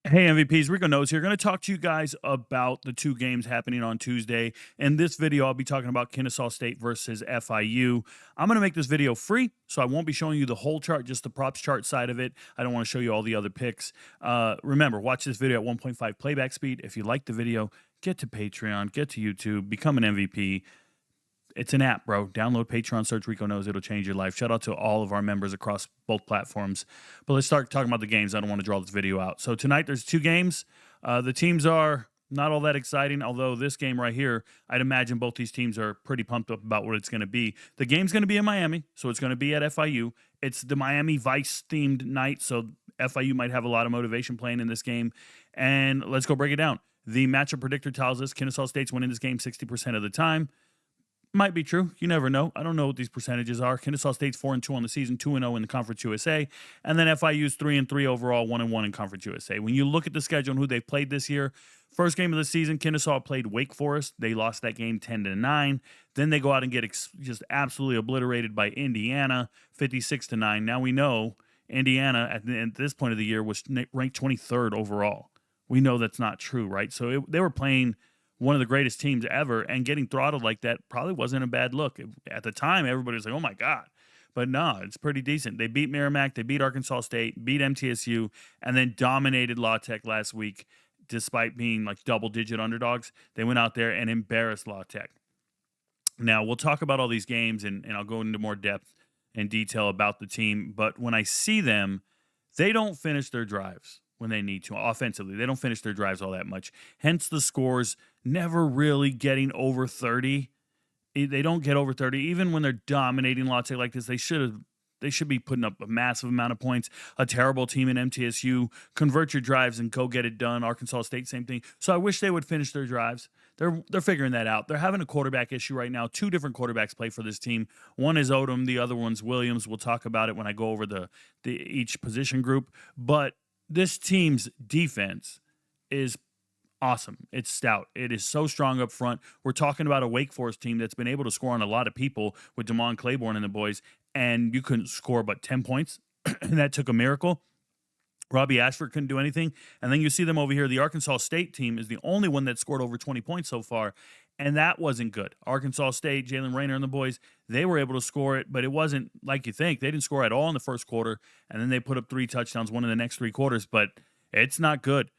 Hey MVPs, Rico Knows here. Going to talk to you guys about the two games happening on Tuesday. In this video, I'll be talking about Kennesaw State versus FIU. I'm going to make this video free, so I won't be showing you the whole chart, just the props chart side of it. I don't want to show you all the other picks. Remember, watch this video at 1.5 playback speed. If you like the video, get to Patreon, get to YouTube, become an MVP. It's an app, bro. Download Patreon, search Rico Knows. It'll change your life. Shout out to all of our members across both platforms. But let's start talking about the games. I don't want to draw this video out. So tonight there's two games. The teams are not all that exciting, although this game right here, I'd imagine both these teams are pretty pumped up about what it's going to be. The game's going to be in Miami, so it's going to be at FIU. It's the Miami Vice-themed night, so FIU might have a lot of motivation playing in this game. And let's go break it down. The matchup predictor tells us Kennesaw State's winning this game 60% of the time. Might be true. You never know. I don't know what these percentages are. Kennesaw State's 4-2 on the season, 2-0 in the Conference USA, and then FIU's 3-3 overall, 1-1 in Conference USA. When you look at the schedule and who they've played this year, first game of the season, Kennesaw played Wake Forest. They lost that game 10-9. Then they go out and get just absolutely obliterated by Indiana, 56-9. Now we know Indiana at this point of the year was ranked 23rd overall. We know that's not true, right? So they were playing one of the greatest teams ever, and getting throttled like that probably wasn't a bad look. At the time, everybody was like, oh my God. But no, it's pretty decent. They beat Merrimack, they beat Arkansas State, beat MTSU, and then dominated La Tech last week, despite being like double-digit underdogs. They went out there and embarrassed La Tech. Now, we'll talk about all these games, and I'll go into more depth and detail about the team. But when I see them, they don't finish their drives when they need to. Offensively, they don't finish their drives all that much. Hence the scores never really getting over 30. They don't get over 30. Even when they're dominating La Tech like this, they should be putting up a massive amount of points. A terrible team in MTSU. Convert your drives and go get it done. Arkansas State, same thing. So I wish they would finish their drives. They're figuring that out. They're having a quarterback issue right now. Two different quarterbacks play for this team. One is Odom. The other one's Williams. We'll talk about it when I go over the each position group. But this team's defense is awesome. It's stout. It is so strong up front. We're talking about a Wake Forest team that's been able to score on a lot of people with DeMond Claiborne and the boys, and you couldn't score but 10 points, and that took a miracle. Robbie Ashford couldn't do anything. And then you see them over here. The Arkansas State team is the only one that scored over 20 points so far, and that wasn't good. Arkansas State, Jalen Rayner and the boys, they were able to score it, but it wasn't like you think. They didn't score at all in the first quarter, and then they put up 3 touchdowns, one in the next 3 quarters, but it's not good.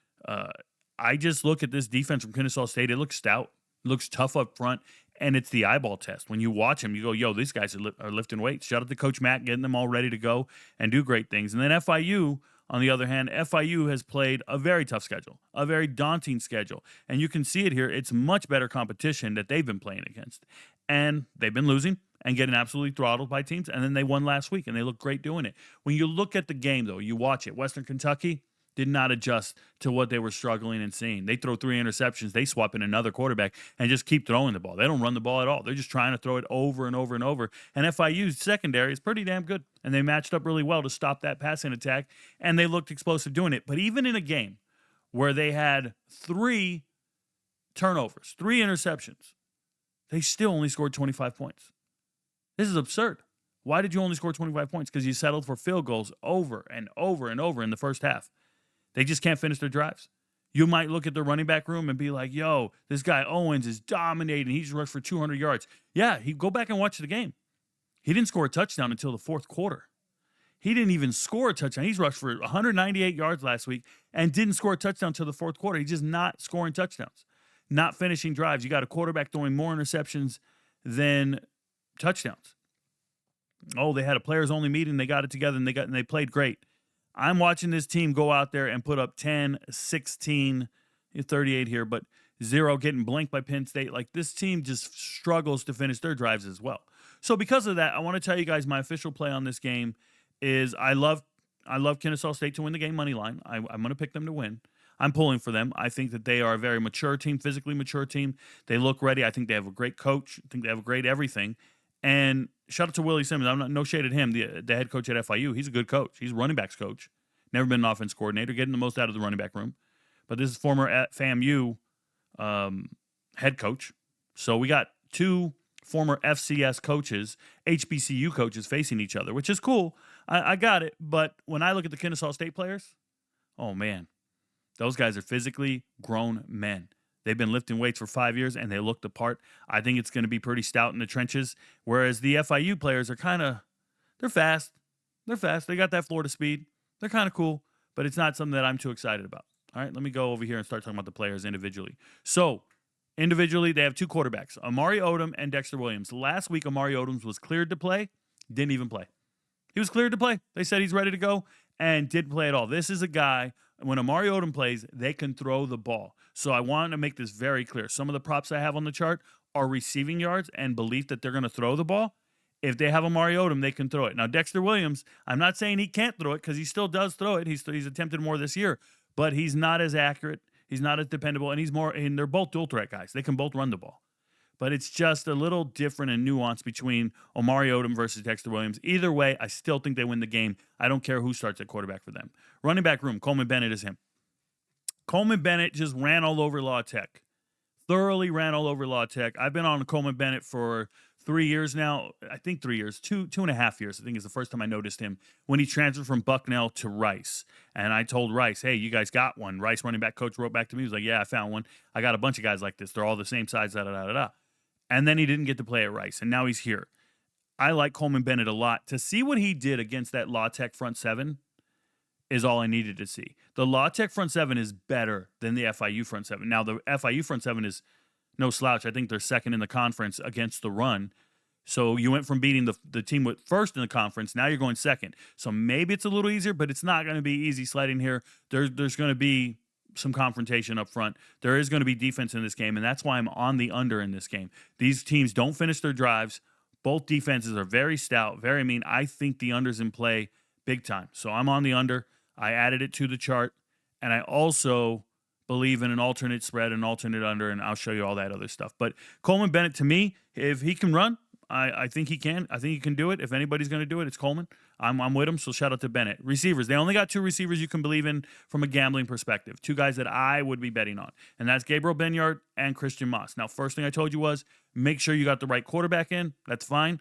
I just look at this defense from Kennesaw State. It looks stout. It looks tough up front, and it's the eyeball test. When you watch them, you go, yo, these guys are lifting weights. Shout out to Coach Matt, getting them all ready to go and do great things. And then FIU, on the other hand, FIU has played a very tough schedule, a very daunting schedule. And you can see it here. It's much better competition that they've been playing against. And they've been losing and getting absolutely throttled by teams. And then they won last week, and they look great doing it. When you look at the game, though, you watch it. Western Kentucky did not adjust to what they were struggling and seeing. They throw 3 interceptions. They swap in another quarterback and just keep throwing the ball. They don't run the ball at all. They're just trying to throw it over and over and over. And FIU's secondary is pretty damn good. And they matched up really well to stop that passing attack. And they looked explosive doing it. But even in a game where they had 3 turnovers, 3 interceptions, they still only scored 25 points. This is absurd. Why did you only score 25 points? Because you settled for field goals over and over and over in the first half. They just can't finish their drives. You might look at the running back room and be like, yo, this guy Owens is dominating. He's rushed for 200 yards. Yeah, go back and watch the game. He didn't score a touchdown until the fourth quarter. He didn't even score a touchdown. He's rushed for 198 yards last week and didn't score a touchdown until the fourth quarter. He's just not scoring touchdowns, not finishing drives. You got a quarterback throwing more interceptions than touchdowns. Oh, they had a players-only meeting. They got it together, and they played great. I'm watching this team go out there and put up 10, 16, 38 here, but 0 getting blanked by Penn State. Like, this team just struggles to finish their drives as well. So because of that, I want to tell you guys my official play on this game is I love Kennesaw State to win the game money line. I'm going to pick them to win. I'm pulling for them. I think that they are a very mature team, physically mature team. They look ready. I think they have a great coach. I think they have a great everything. And shout out to Willie Simmons. I'm not no shade at him, the head coach at FIU. He's a good coach. He's a running backs coach. Never been an offense coordinator, getting the most out of the running back room. But this is former FAMU head coach. So we got 2 former FCS coaches, HBCU coaches facing each other, which is cool. I got it. But when I look at the Kennesaw State players, oh, man. Those guys are physically grown men. They've been lifting weights for 5 years, and they look the part. I think it's going to be pretty stout in the trenches, whereas the FIU players are they're fast. They're fast. They got that Florida speed. They're kind of cool, but it's not something that I'm too excited about. All right, let me go over here and start talking about the players individually. So, individually, they have two quarterbacks, Amari Odom and Dexter Williams. Last week, Amari Odom was cleared to play, didn't even play. He was cleared to play. They said he's ready to go and didn't play at all. This is a guy, when Amari Odom plays, they can throw the ball. So I want to make this very clear. Some of the props I have on the chart are receiving yards and belief that they're going to throw the ball. If they have Amari Odom, they can throw it. Now, Dexter Williams, I'm not saying he can't throw it because he still does throw it. He's attempted more this year, but he's not as accurate. He's not as dependable, and they're both dual threat guys. They can both run the ball. But it's just a little different and nuanced between Amari Odom versus Dexter Williams. Either way, I still think they win the game. I don't care who starts at quarterback for them. Running back room, Coleman Bennett is him. Coleman Bennett just ran all over La Tech. Thoroughly ran all over La Tech. I've been on Coleman Bennett for 3 years now. I think 3 years, two and a half years. I think is the first time I noticed him when he transferred from Bucknell to Rice. And I told Rice, hey, you guys got one. Rice running back coach wrote back to me. He was like, yeah, I found one. I got a bunch of guys like this. They're all the same size, da-da-da-da-da. And then he didn't get to play at Rice, and now he's here. I like Coleman Bennett a lot. To see what he did against that La Tech front seven is all I needed to see. The La Tech front seven is better than the FIU front seven. Now, the FIU front seven is no slouch. I think they're second in the conference against the run. So you went from beating the team with first in the conference, now you're going second. So maybe it's a little easier, but it's not going to be easy sledding here. There's going to be some confrontation up front. There is going to be defense in this game, and that's why I'm on the under in this game. These teams don't finish their drives. Both defenses are very stout, very mean. I think the under's in play big time. So I'm on the under. I added it to the chart, and I also believe in an alternate spread, an alternate under, and I'll show you all that other stuff. But Coleman Bennett, to me, if he can run, I think he can. I think he can do it. If anybody's going to do it, it's Coleman. I'm with him, so shout out to Bennett. Receivers, they only got two receivers you can believe in from a gambling perspective. Two guys that I would be betting on, and that's Gabriel Benyard and Christian Moss. Now, first thing I told you was make sure you got the right quarterback in. That's fine.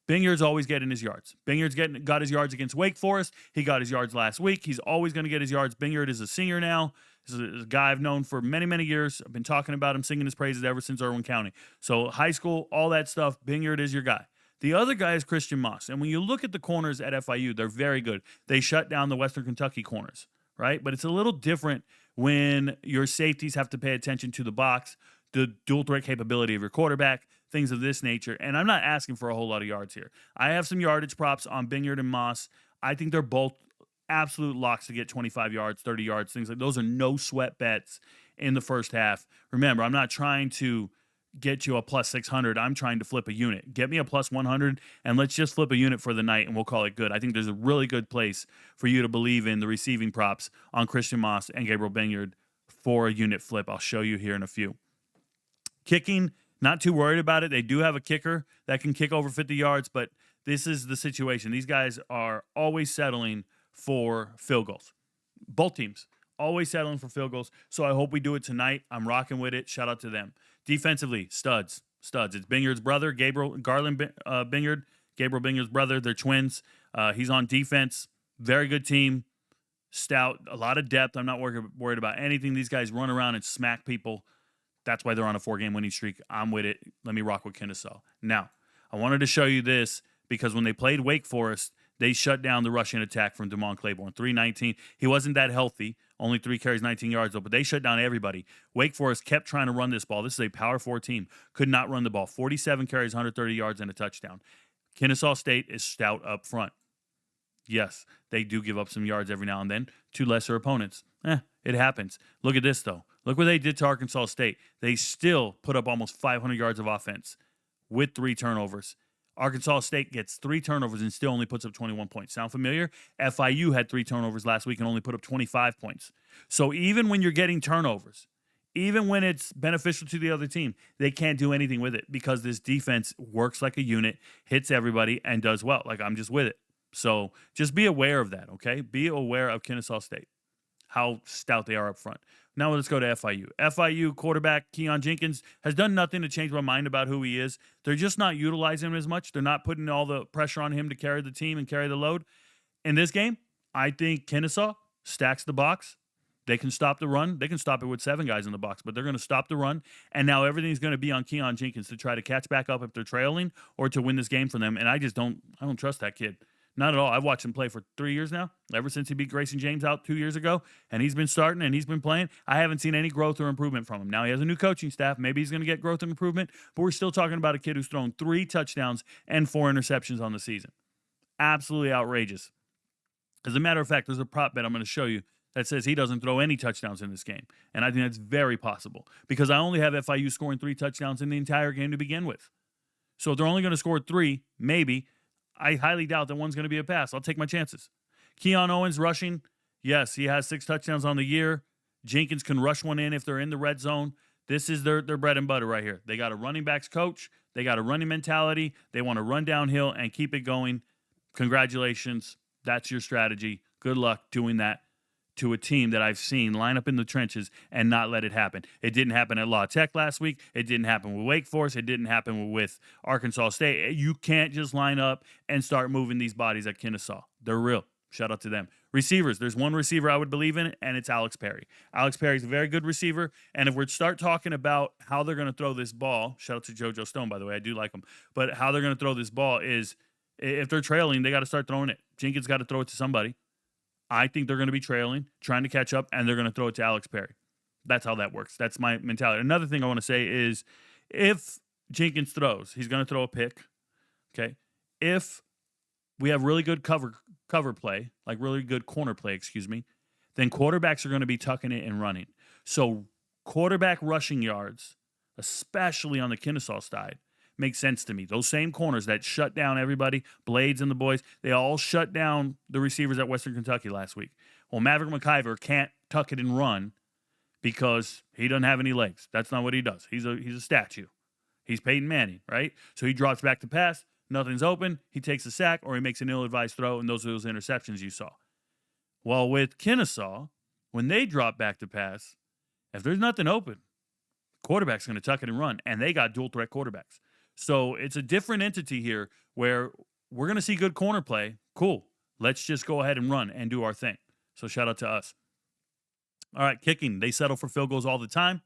Benyard's always getting his yards. Benyard's got his yards against Wake Forest. He got his yards last week. He's always going to get his yards. Benyard is a senior now. This is a guy I've known for many, many years. I've been talking about him, singing his praises ever since Irwin County. So high school, all that stuff, Benyard is your guy. The other guy is Christian Moss. And when you look at the corners at FIU, they're very good. They shut down the Western Kentucky corners, right? But it's a little different when your safeties have to pay attention to the box, the dual threat capability of your quarterback, things of this nature. And I'm not asking for a whole lot of yards here. I have some yardage props on Benyard and Moss. I think they're both absolute locks to get 25 yards, 30 yards, things like those are no sweat bets in the first half. Remember, I'm not trying to get you a plus 600. I'm trying to flip a unit. Get me a plus 100, and let's just flip a unit for the night, and we'll call it good. I think there's a really good place for you to believe in the receiving props on Christian Moss and Gabriel Benyard for a unit flip. I'll show you here in a few. Kicking, not too worried about it. They do have a kicker that can kick over 50 yards, but this is the situation. These guys are always settling for field goals. Both teams always settling for field goals. So I hope we do it tonight. I'm rocking with it. Shout out to them. Defensively, studs. It's Benyard's brother, Gabriel Benyard. Gabriel Benyard's brother. They're twins. He's on defense. Very good team. Stout. A lot of depth. I'm not worried about anything. These guys run around and smack people. That's why they're on a 4-game winning streak. I'm with it. Let me rock with Kennesaw. Now, I wanted to show you this because when they played Wake Forest, they shut down the rushing attack from Damon Claiborne. 319. He wasn't that healthy. Only 3 carries, 19 yards, though. But they shut down everybody. Wake Forest kept trying to run this ball. This is a Power 4 team. Could not run the ball. 47 carries, 130 yards, and a touchdown. Kennesaw State is stout up front. Yes, they do give up some yards every now and then to lesser opponents. It happens. Look at this, though. Look what they did to Arkansas State. They still put up almost 500 yards of offense with 3 turnovers. Arkansas State gets 3 turnovers and still only puts up 21 points. Sound familiar? FIU had 3 turnovers last week and only put up 25 points. So even when you're getting turnovers, even when it's beneficial to the other team, they can't do anything with it because this defense works like a unit, hits everybody, and does well. Like, I'm just with it. So just be aware of that, okay? Be aware of Kennesaw State, how stout they are up front. Now let's go to FIU. FIU quarterback Keon Jenkins has done nothing to change my mind about who he is. They're just not utilizing him as much. They're not putting all the pressure on him to carry the team and carry the load. In this game, I think Kennesaw stacks the box. They can stop the run. They can stop it with 7 guys in the box, but they're going to stop the run. And now everything's going to be on Keon Jenkins to try to catch back up if they're trailing or to win this game for them. And I don't trust that kid. Not at all. I've watched him play for 3 years now, ever since he beat Grayson James out 2 years ago. And he's been starting and he's been playing. I haven't seen any growth or improvement from him. Now he has a new coaching staff. Maybe he's going to get growth and improvement, but we're still talking about a kid who's thrown 3 touchdowns and 4 interceptions on the season. Absolutely outrageous. As a matter of fact, there's a prop bet I'm going to show you that says he doesn't throw any touchdowns in this game. And I think that's very possible because I only have FIU scoring 3 touchdowns in the entire game to begin with. So if they're only going to score 3, maybe, I highly doubt that one's going to be a pass. I'll take my chances. Keon Owens rushing. Yes, he has 6 touchdowns on the year. Jenkins can rush one in if they're in the red zone. This is their bread and butter right here. They got a running backs coach. They got a running mentality. They want to run downhill and keep it going. Congratulations. That's your strategy. Good luck doing that to a team that I've seen line up in the trenches and not let it happen. It didn't happen at La Tech last week. It didn't happen with Wake Forest. It didn't happen with Arkansas State. You can't just line up and start moving these bodies at Kennesaw. They're real. Shout out to them. Receivers. There's one receiver I would believe in, and it's Alex Perry. Alex Perry's a very good receiver, and if we start talking about how they're going to throw this ball, shout out to JoJo Stone, by the way. I do like him. But how they're going to throw this ball is if they're trailing, they got to start throwing it. Jenkins got to throw it to somebody. I think they're going to be trailing, trying to catch up, and they're going to throw it to Alex Perry. That's how that works. That's my mentality. Another thing I want to say is if Jenkins throws, he's going to throw a pick. Okay. If we have really good cover play, like really good corner play, then quarterbacks are going to be tucking it and running. So quarterback rushing yards, especially on the Kennesaw side, makes sense to me. Those same corners that shut down everybody, Blades and the boys, they all shut down the receivers at Western Kentucky last week. Well, Maverick McIver can't tuck it and run because he doesn't have any legs. That's not what he does. He's a statue. He's Peyton Manning, right? So he drops back to pass, nothing's open, he takes a sack, or he makes an ill-advised throw, and those are those interceptions you saw. Well, with Kennesaw, when they drop back to pass, if there's nothing open, quarterback's going to tuck it and run, and they got dual-threat quarterbacks. So it's a different entity here where we're going to see good corner play. Cool. Let's just go ahead and run and do our thing. So shout out to us. All right, kicking. They settle for field goals all the time.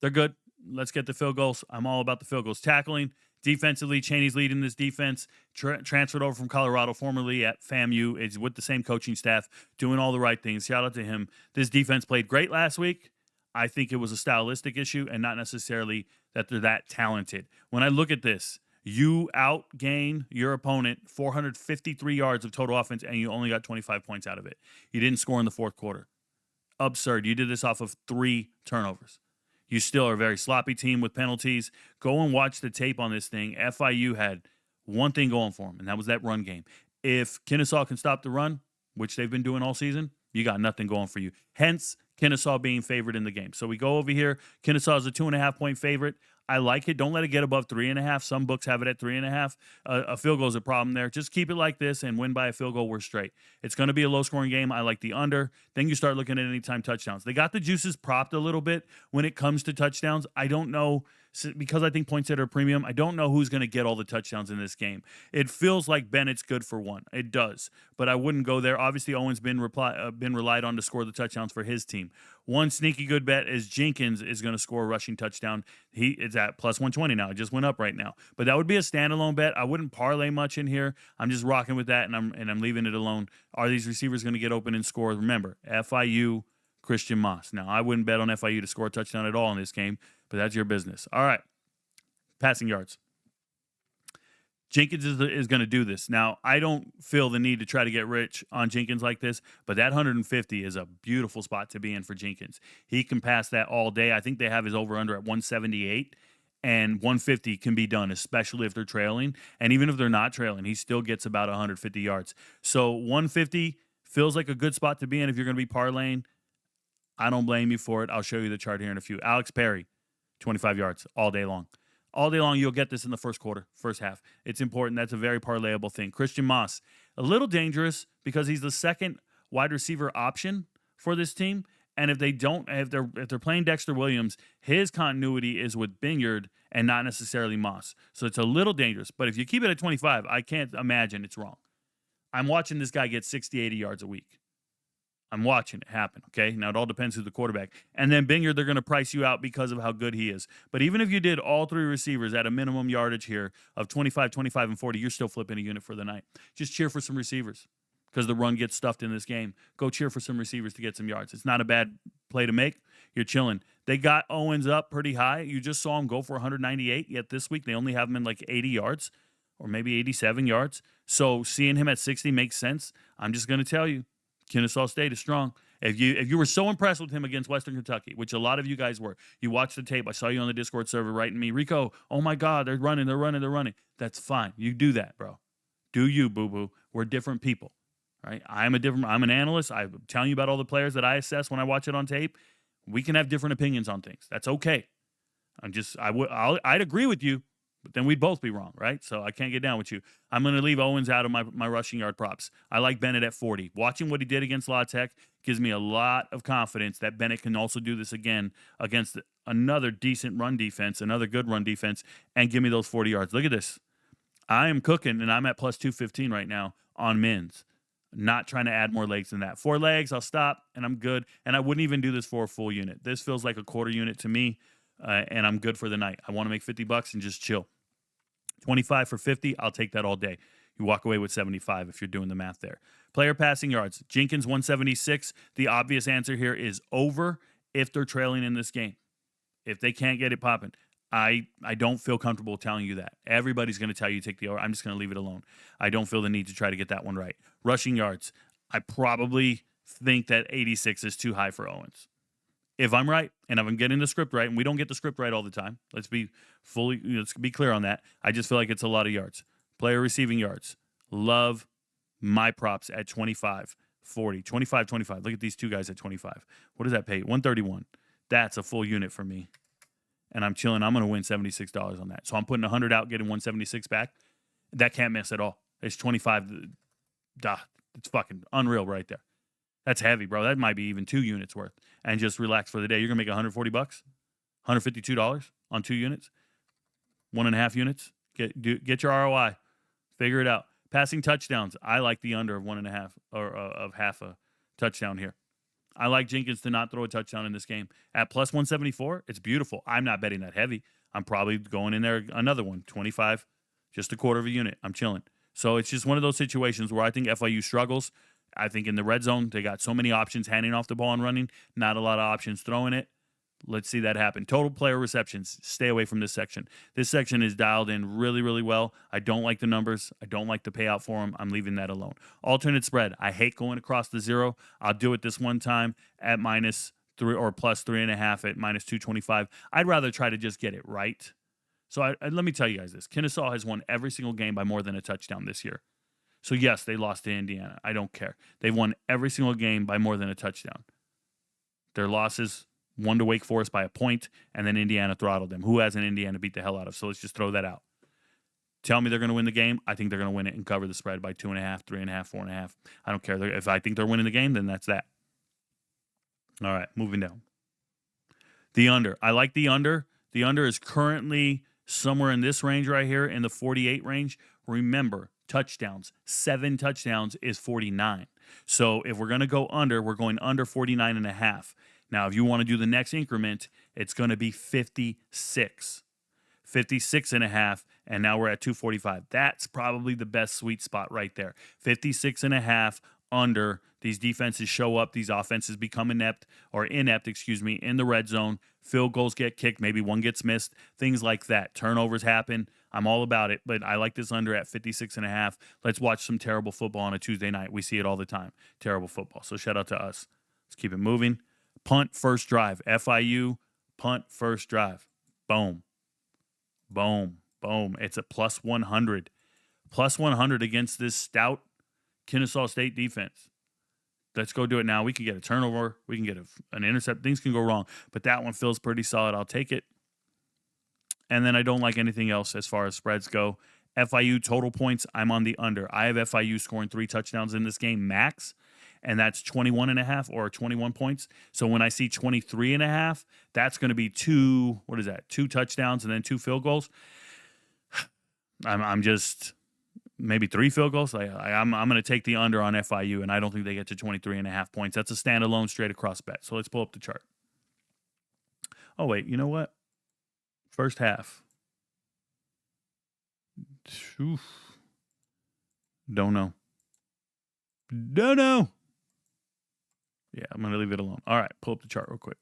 They're good. Let's get the field goals. I'm all about the field goals. Tackling. Defensively, Chaney's leading this defense. Transferred over from Colorado, formerly at FAMU. Is with the same coaching staff, doing all the right things. Shout out to him. This defense played great last week. I think it was a stylistic issue and not necessarily that they're that talented. When I look at this, you outgain your opponent 453 yards of total offense, and you only got 25 points out of it. You didn't score in the fourth quarter. Absurd. You did this off of 3 turnovers. You still are a very sloppy team with penalties. Go and watch the tape on this thing. FIU had one thing going for them, and that was that run game. If Kennesaw can stop the run, which they've been doing all season, you got nothing going for you. Hence, Kennesaw being favored in the game. So we go over here. Kennesaw is a 2.5-point favorite. I like it. Don't let it get above 3.5. Some books have it at 3.5. A field goal is a problem there. Just keep it like this and win by a field goal. We're straight. It's going to be a low-scoring game. I like the under. Then you start looking at anytime touchdowns. They got the juices propped a little bit when it comes to touchdowns. I don't know, because I think points that are premium, I don't know who's going to get all the touchdowns in this game. It feels like Bennett's good for one. It does. But I wouldn't go there. Obviously, Owen's been relied on to score the touchdowns for his team. One sneaky good bet is Jenkins is going to score a rushing touchdown. He is at plus 120 now. It just went up right now. But that would be a standalone bet. I wouldn't parlay much in here. I'm just rocking with that, and I'm leaving it alone. Are these receivers going to get open and score? Remember, FIU, Christian Moss. Now, I wouldn't bet on FIU to score a touchdown at all in this game, but that's your business. All right. Passing yards. Jenkins is going to do this. Now, I don't feel the need to try to get rich on Jenkins like this, but that 150 is a beautiful spot to be in for Jenkins. He can pass that all day. I think they have his over-under at 178, and 150 can be done, especially if they're trailing. And even if they're not trailing, he still gets about 150 yards. So 150 feels like a good spot to be in if you're going to be parlaying. I don't blame you for it. I'll show you the chart here in a few. Alex Perry, 25 yards all day long. All day long, you'll get this in the first quarter, first half. It's important. That's a very parlayable thing. Christian Moss, a little dangerous because he's the second wide receiver option for this team. And if they're playing Dexter Williams, his continuity is with Binyard and not necessarily Moss. So it's a little dangerous. But if you keep it at 25, I can't imagine it's wrong. I'm watching this guy get 60, 80 yards a week. I'm watching it happen, okay? Now, it all depends who the quarterback. And then Binger, they're going to price you out because of how good he is. But even if you did all three receivers at a minimum yardage here of 25, 25, and 40, you're still flipping a unit for the night. Just cheer for some receivers because the run gets stuffed in this game. Go cheer for some receivers to get some yards. It's not a bad play to make. You're chilling. They got Owens up pretty high. You just saw him go for 198, yet this week they only have him in like 80 yards or maybe 87 yards. So seeing him at 60 makes sense. I'm just going to tell you, Kennesaw State is strong. If you were so impressed with him against Western Kentucky, which a lot of you guys were, you watched the tape. I saw you on the Discord server writing me, Rico, oh my God, they're running. That's fine. You do that, bro. Do you, boo-boo. We're different people, right? I'm an analyst. I'm telling you about all the players that I assess when I watch it on tape. We can have different opinions on things. That's okay. I'd agree with you, but then we'd both be wrong, right? So I can't get down with you. I'm going to leave Owens out of my rushing yard props. I like Bennett at 40. Watching what he did against La Tech gives me a lot of confidence that Bennett can also do this again against another decent run defense, another good run defense, and give me those 40 yards. Look at this. I am cooking, and I'm at plus 215 right now on Mins. Not trying to add more legs than that. 4 legs, I'll stop, and I'm good. And I wouldn't even do this for a full unit. This feels like a quarter unit to me. And I'm good for the night. I want to make $50 and just chill. 25 for 50, I'll take that all day. You walk away with 75 if you're doing the math there. Player passing yards, Jenkins 176. The obvious answer here is over if they're trailing in this game. If they can't get it popping. I don't feel comfortable telling you that. Everybody's going to tell you take the over. I'm just going to leave it alone. I don't feel the need to try to get that one right. Rushing yards, I probably think that 86 is too high for Owens. If I'm right, and if I'm getting the script right, and we don't get the script right all the time, let's be clear on that. I just feel like it's a lot of yards. Player receiving yards. Love my props at 25, 40, 25, 25. Look at these two guys at 25. What does that pay? 131. That's a full unit for me. And I'm chilling. I'm going to win $76 on that. So I'm putting 100 out, getting 176 back. That can't miss at all. It's 25. It's fucking unreal right there. That's heavy, bro. That might be even 2 units worth. And just relax for the day. You're going to make $140, $152 on 2 units, 1.5 units. Get your ROI. Figure it out. Passing touchdowns. I like the under of 1.5 or of half a touchdown here. I like Jenkins to not throw a touchdown in this game. At plus 174, it's beautiful. I'm not betting that heavy. I'm probably going in there another one, 25, just a quarter of a unit. I'm chilling. So it's just one of those situations where I think FIU struggles. I think in the red zone, they got so many options handing off the ball and running, not a lot of options throwing it. Let's see that happen. Total player receptions. Stay away from this section. This section is dialed in really, really well. I don't like the numbers. I don't like the payout for them. I'm leaving that alone. Alternate spread. I hate going across the 0. I'll do it this one time at -3 or plus 3.5 at -225. I'd rather try to just get it right. So let me tell you guys this. Kennesaw has won every single game by more than a touchdown this year. So, yes, they lost to Indiana. I don't care. They've won every single game by more than a touchdown. Their losses, one to Wake Forest by a point, and then Indiana throttled them. Who hasn't Indiana beat the hell out of? So let's just throw that out. Tell me they're going to win the game. I think they're going to win it and cover the spread by 2.5, 3.5, 4.5. I don't care. If I think they're winning the game, then that's that. All right, moving down. The under. I like the under. The under is currently somewhere in this range right here, in the 48 range. Remember, touchdowns. 7 touchdowns is 49. So if we're going to go under, we're going under 49.5. Now, if you want to do the next increment, it's going to be 56. 56.5, and now we're at 245. That's probably the best sweet spot right there. 56.5 under. These defenses show up. These offenses become inept, in the red zone. Field goals get kicked. Maybe one gets missed. Things like that. Turnovers happen. I'm all about it, but I like this under at 56.5. Let's watch some terrible football on a Tuesday night. We see it all the time. Terrible football. So shout out to us. Let's keep it moving. Punt first drive. FIU, punt first drive. Boom. Boom. Boom. It's a plus 100. Plus 100 against this stout Kennesaw State defense. Let's go do it now. We can get a turnover. We can get an intercept. Things can go wrong, but that one feels pretty solid. I'll take it. And then I don't like anything else as far as spreads go. FIU total points, I'm on the under. I have FIU scoring 3 touchdowns in this game max, and that's 21.5 or 21 points. So when I see 23.5, that's going to be 2 touchdowns and then 2 field goals. I'm just maybe 3 field goals. I'm going to take the under on FIU, and I don't think they get to 23.5 points. That's a standalone straight across bet. So let's pull up the chart. Oh, wait, you know what? First half. Oof. Don't know. Yeah, I'm going to leave it alone. All right, pull up the chart real quick.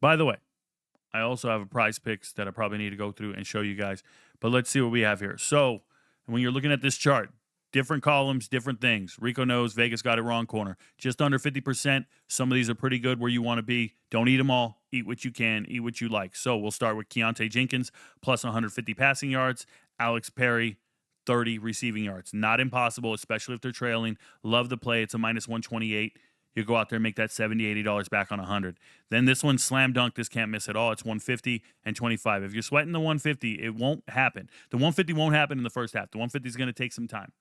By the way, I also have a prize picks that I probably need to go through and show you guys. But let's see what we have here. So when you're looking at this chart, different columns, different things. Rico knows Vegas got it wrong corner. Just under 50%. Some of these are pretty good where you want to be. Don't eat them all. Eat what you can. Eat what you like. So we'll start with Keontae Jenkins, plus 150 passing yards. Alex Perry, 30 receiving yards. Not impossible, especially if they're trailing. Love the play. It's a minus 128. You go out there and make that $70, $80 back on 100. Then this one, slam dunk. This can't miss at all. It's 150 and 25. If you're sweating the 150, it won't happen. The 150 won't happen in the first half. The 150 is going to take some time.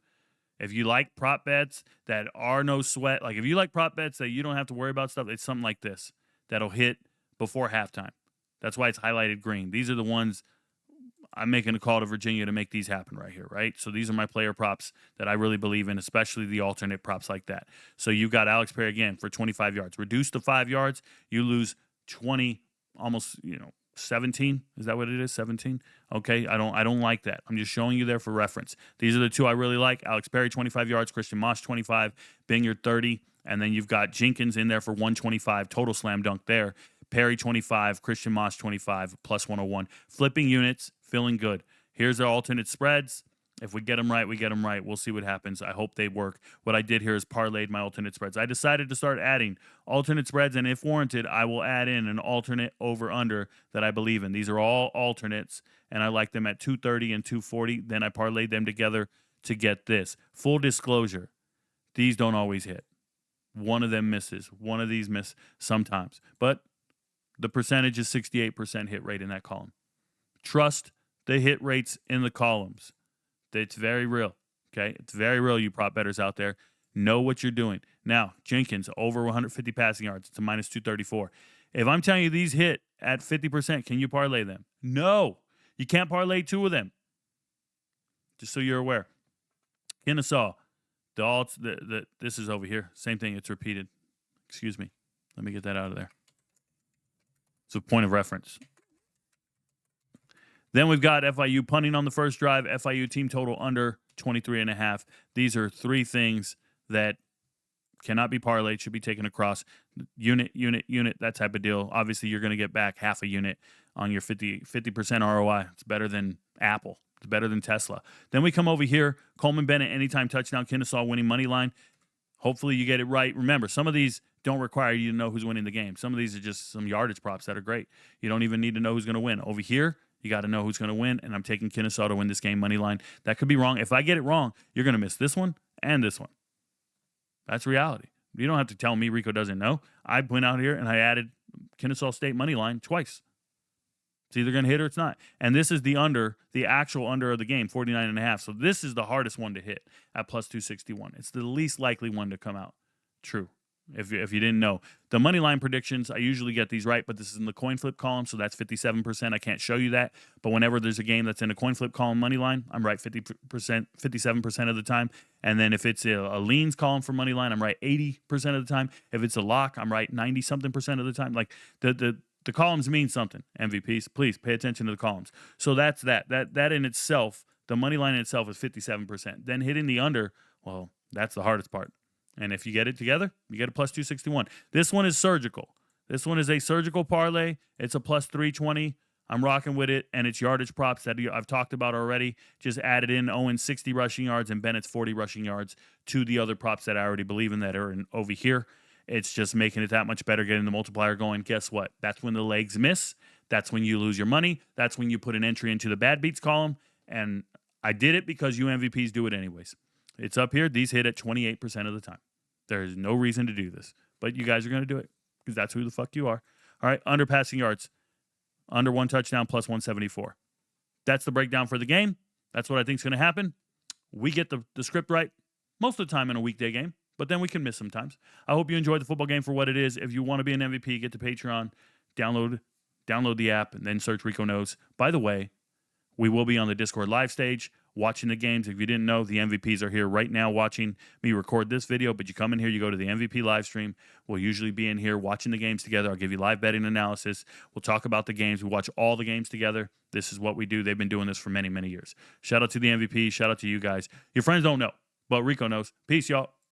If you like prop bets that are no sweat, like if you like prop bets that you don't have to worry about stuff, it's something like this that'll hit before halftime. That's why it's highlighted green. These are the ones I'm making a call to Virginia to make these happen right here, right? So these are my player props that I really believe in, especially the alternate props like that. So you've got Alex Perry again for 25 yards. Reduce to 5 yards, you lose 20, almost, 17. Is that what it is? 17? Okay, I don't like that. I'm just showing you there for reference. These are the two I really like. Alex Perry, 25 yards. Christian Moss, 25. Binyard, 30. And then you've got Jenkins in there for 125. Total slam dunk there. Perry, 25. Christian Moss, 25. Plus 101. Flipping units, feeling good. Here's the alternate spreads. If we get them right, we get them right. We'll see what happens. I hope they work. What I did here is parlayed my alternate spreads. I decided to start adding alternate spreads, and if warranted, I will add in an alternate over-under that I believe in. These are all alternates, and I like them at 230 and 240. Then I parlayed them together to get this. Full disclosure, these don't always hit. One of them misses. One of these miss sometimes. But the percentage is 68% hit rate in that column. Trust the hit rates in the columns. It's very real, okay? It's very real, you prop bettors out there. Know what you're doing. Now, Jenkins, over 150 passing yards. It's a minus 234. If I'm telling you these hit at 50%, can you parlay them? No. You can't parlay 2 of them. Just so you're aware. Kennesaw, this is over here. Same thing, it's repeated. Excuse me. Let me get that out of there. It's a point of reference. Then we've got FIU punting on the first drive. FIU team total under 23.5. These are 3 things that cannot be parlayed, should be taken across. Unit, that type of deal. Obviously, you're going to get back half a unit on your 50% ROI. It's better than Apple. It's better than Tesla. Then we come over here. Coleman Bennett, anytime touchdown. Kennesaw winning money line. Hopefully you get it right. Remember, some of these don't require you to know who's winning the game. Some of these are just some yardage props that are great. You don't even need to know who's going to win. Over here, you got to know who's going to win, and I'm taking Kennesaw to win this game money line. That could be wrong. If I get it wrong, you're going to miss this one and this one. That's reality. You don't have to tell me Rico doesn't know. I went out here and I added Kennesaw State money line twice. It's either going to hit or it's not. And this is the under, the actual under of the game, 49.5. So this is the hardest one to hit at plus 261. It's the least likely one to come out true. If you didn't know. The money line predictions, I usually get these right, but this is in the coin flip column, so that's 57%. I can't show you that. But whenever there's a game that's in a coin flip column money line, I'm right 50%, 57% of the time. And then if it's a leans column for money line, I'm right 80% of the time. If it's a lock, I'm right 90-something% of the time. Like the columns mean something. MVPs, please pay attention to the columns. So that's that. That in itself, the money line in itself is 57%. Then hitting the under, well, that's the hardest part. And if you get it together, you get a plus 261. This one is surgical. This one is a surgical parlay. It's a plus 320. I'm rocking with it, and it's yardage props that I've talked about already. Just added in Owen's 60 rushing yards and Bennett's 40 rushing yards to the other props that I already believe in that are over here. It's just making it that much better, getting the multiplier going. Guess what? That's when the legs miss. That's when you lose your money. That's when you put an entry into the bad beats column. And I did it because you MVPs do it anyways. It's up here. These hit at 28% of the time. There is no reason to do this. But you guys are going to do it because that's who the fuck you are. All right, under passing yards. Under 1 touchdown plus 174. That's the breakdown for the game. That's what I think is going to happen. We get the script right most of the time in a weekday game, but then we can miss sometimes. I hope you enjoyed the football game for what it is. If you want to be an MVP, get to Patreon, download the app, and then search Rico Knows. By the way, we will be on the Discord live stage watching the games. If you didn't know, the MVPs are here right now watching me record this video, but you come in here, you go to the MVP live stream. We'll usually be in here watching the games together. I'll give you live betting analysis. We'll talk about the games. We watch all the games together. This is what we do. They've been doing this for many, many years. Shout out to the MVP. Shout out to you guys. Your friends don't know, but Rico knows. Peace, y'all.